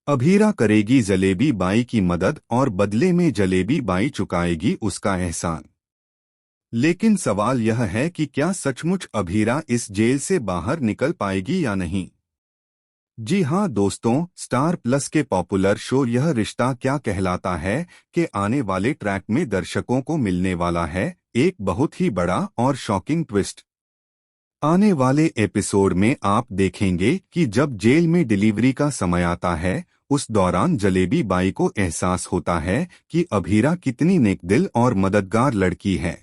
अभीरा करेगी जलेबी बाई की मदद और बदले में जलेबी बाई चुकाएगी उसका एहसान। लेकिन सवाल यह है कि क्या सचमुच अभीरा इस जेल से बाहर निकल पाएगी या नहीं। जी हाँ दोस्तों, स्टार प्लस के पॉपुलर शो यह रिश्ता क्या कहलाता है के आने वाले ट्रैक में दर्शकों को मिलने वाला है एक बहुत ही बड़ा और शॉकिंग ट्विस्ट। आने वाले एपिसोड में आप देखेंगे कि जब जेल में डिलीवरी का समय आता है, उस दौरान जलेबी बाई को एहसास होता है कि अभीरा कितनी नेकदिल और मददगार लड़की है।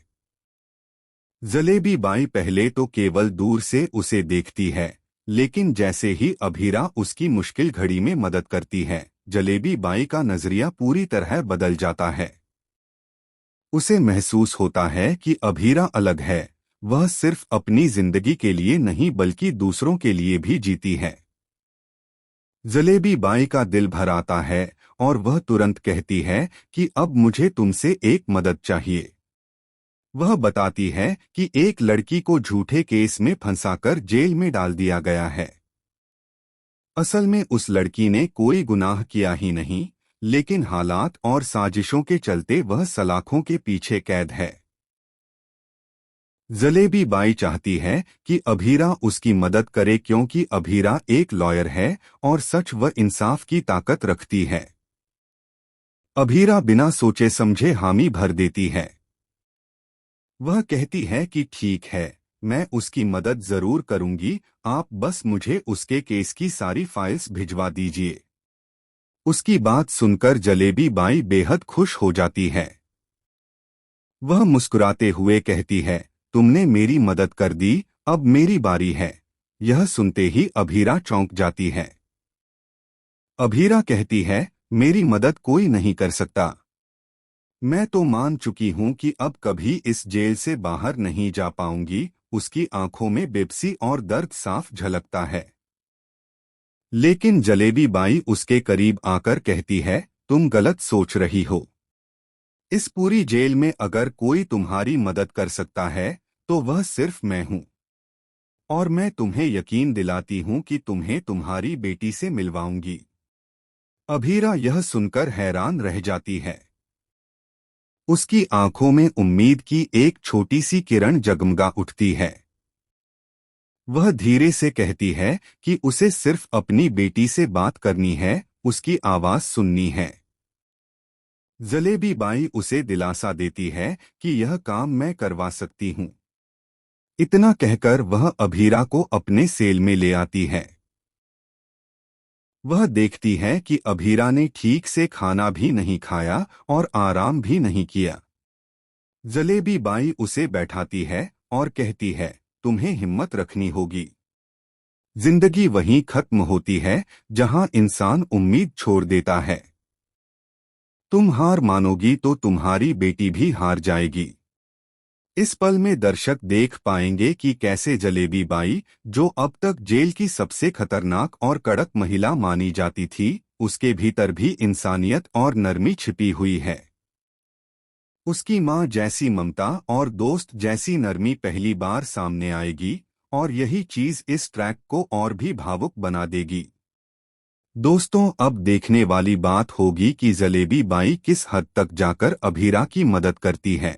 जलेबी बाई पहले तो केवल दूर से उसे देखती है, लेकिन जैसे ही अभीरा उसकी मुश्किल घड़ी में मदद करती है, जलेबी बाई का नजरिया पूरी तरह बदल जाता है। उसे महसूस होता है कि अभीरा अलग है, वह सिर्फ अपनी जिंदगी के लिए नहीं बल्कि दूसरों के लिए भी जीती है। जलेबी बाई का दिल भर आता है और वह तुरंत कहती है कि अब मुझे तुमसे एक मदद चाहिए। वह बताती है कि एक लड़की को झूठे केस में फंसाकर जेल में डाल दिया गया है। असल में उस लड़की ने कोई गुनाह किया ही नहीं, लेकिन हालात और साजिशों के चलते वह सलाखों के पीछे कैद है। जलेबी बाई चाहती है कि अभीरा उसकी मदद करे क्योंकि अभीरा एक लॉयर है और सच व इंसाफ की ताकत रखती है। अभीरा बिना सोचे समझे हामी भर देती है। वह कहती है कि ठीक है, मैं उसकी मदद जरूर करूंगी, आप बस मुझे उसके केस की सारी फाइल्स भिजवा दीजिए। उसकी बात सुनकर जलेबी बाई बेहद खुश हो जाती है। वह मुस्कुराते हुए कहती है, तुमने मेरी मदद कर दी, अब मेरी बारी है। यह सुनते ही अभीरा चौंक जाती है। अभीरा कहती है, मेरी मदद कोई नहीं कर सकता। मैं तो मान चुकी हूं कि अब कभी इस जेल से बाहर नहीं जा पाऊंगी। उसकी आंखों में बेबसी और दर्द साफ झलकता है। लेकिन जलेबी बाई उसके करीब आकर कहती है, तुम गलत सोच रही हो। इस पूरी जेल में अगर कोई तुम्हारी मदद कर सकता है तो वह सिर्फ मैं हूं। और मैं तुम्हें यकीन दिलाती हूं कि तुम्हें तुम्हारी बेटी से मिलवाऊंगी। अभीरा यह सुनकर हैरान रह जाती है। उसकी आंखों में उम्मीद की एक छोटी सी किरण जगमगा उठती है। वह धीरे से कहती है कि उसे सिर्फ अपनी बेटी से बात करनी है, उसकी आवाज सुननी है। जलेबी बाई उसे दिलासा देती है कि यह काम मैं करवा सकती हूँ। इतना कहकर वह अभीरा को अपने सेल में ले आती है। वह देखती है कि अभीरा ने ठीक से खाना भी नहीं खाया और आराम भी नहीं किया। जलेबी बाई उसे बैठाती है और कहती है, तुम्हें हिम्मत रखनी होगी। जिंदगी वहीं खत्म होती है जहां इंसान उम्मीद छोड़ देता है। तुम हार मानोगी तो तुम्हारी बेटी भी हार जाएगी। इस पल में दर्शक देख पाएंगे कि कैसे जलेबी बाई, जो अब तक जेल की सबसे खतरनाक और कड़क महिला मानी जाती थी, उसके भीतर भी इंसानियत और नरमी छिपी हुई है। उसकी माँ जैसी ममता और दोस्त जैसी नरमी पहली बार सामने आएगी और यही चीज इस ट्रैक को और भी भावुक बना देगी। दोस्तों, अब देखने वाली बात होगी कि जलेबी बाई किस हद तक जाकर अभीरा की मदद करती है।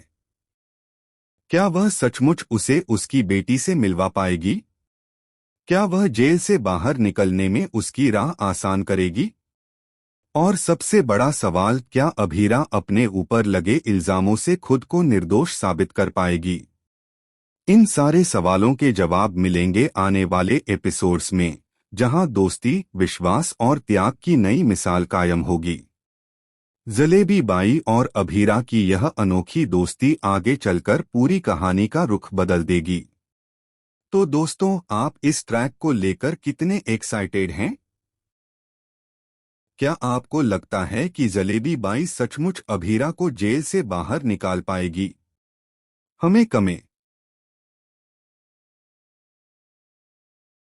क्या वह सचमुच उसे उसकी बेटी से मिलवा पाएगी? क्या वह जेल से बाहर निकलने में उसकी राह आसान करेगी? और सबसे बड़ा सवाल, क्या अभीरा अपने ऊपर लगे इल्जामों से खुद को निर्दोष साबित कर पाएगी? इन सारे सवालों के जवाब मिलेंगे आने वाले एपिसोड्स में, जहां दोस्ती, विश्वास और त्याग की नई मिसाल कायम होगी। जलेबी बाई और अभीरा की यह अनोखी दोस्ती आगे चलकर पूरी कहानी का रुख बदल देगी। तो दोस्तों, आप इस ट्रैक को लेकर कितने एक्साइटेड हैं? क्या आपको लगता है कि जलेबी बाई सचमुच अभीरा को जेल से बाहर निकाल पाएगी? हमें कमेंट